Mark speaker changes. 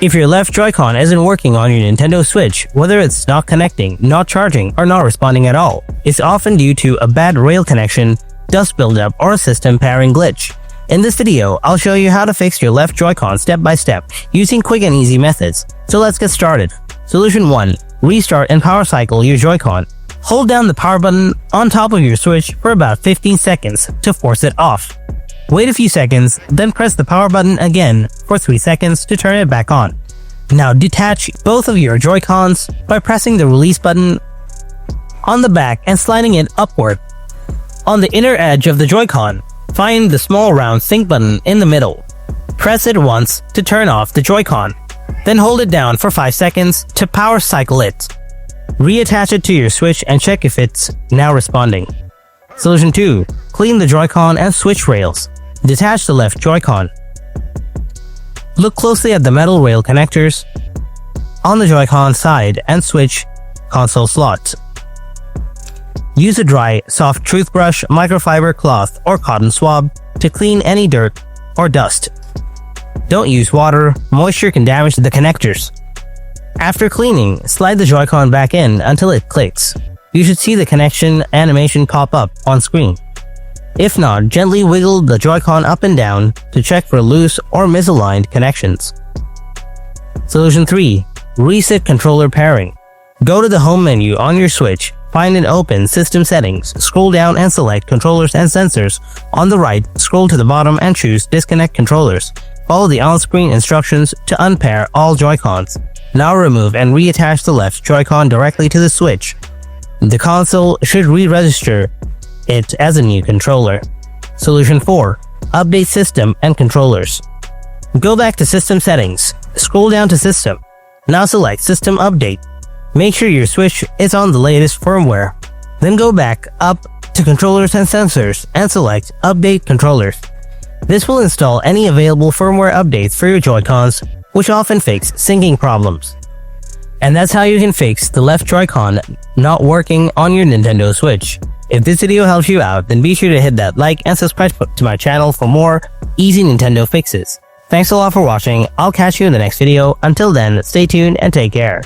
Speaker 1: If your left Joy-Con isn't working on your Nintendo Switch, whether it's not connecting, not charging, or not responding at all, it's often due to a bad rail connection, dust buildup, or a system pairing glitch. In this video, I'll show you how to fix your left Joy-Con step by step using quick and easy methods. So let's get started. Solution 1. Restart and power cycle your Joy-Con. Hold down the power button on top of your Switch for about 15 seconds to force it off. Wait a few seconds, then press the power button again for 3 seconds to turn it back on. Now detach both of your Joy-Cons by pressing the release button on the back and sliding it upward. On the inner edge of the Joy-Con, find the small round sync button in the middle. Press it once to turn off the Joy-Con, then hold it down for 5 seconds to power cycle it. Reattach it to your Switch and check if it's now responding. Solution 2. Clean the Joy-Con and Switch rails. Detach the left Joy-Con. Look closely at the metal rail connectors on the Joy-Con side and Switch console slots. Use a dry, soft toothbrush, microfiber cloth, or cotton swab to clean any dirt or dust. Don't use water, moisture can damage the connectors. After cleaning, slide the Joy-Con back in until it clicks. You should see the connection animation pop up on screen. If not, gently wiggle the Joy-Con up and down to check for loose or misaligned connections. Solution 3. Reset controller pairing. Go to the home menu on your Switch, find and open System Settings, scroll down and select Controllers and Sensors. On the right, scroll to the bottom and choose Disconnect Controllers. Follow the on-screen instructions to unpair all Joy-Cons. Now remove and reattach the left Joy-Con directly to the Switch. The console should re-register it as a new controller. Solution 4. Update System and Controllers. Go back to System Settings. Scroll down to System. Now select System Update. Make sure your Switch is on the latest firmware. Then go back up to Controllers and Sensors and select Update Controllers. This will install any available firmware updates for your Joy-Cons, which often fix syncing problems. And that's how you can fix the left Joy-Con not working on your Nintendo Switch. If this video helps you out, then be sure to hit that like and subscribe to my channel for more easy Nintendo fixes. Thanks a lot for watching. I'll catch you in the next video. Until then, stay tuned and take care.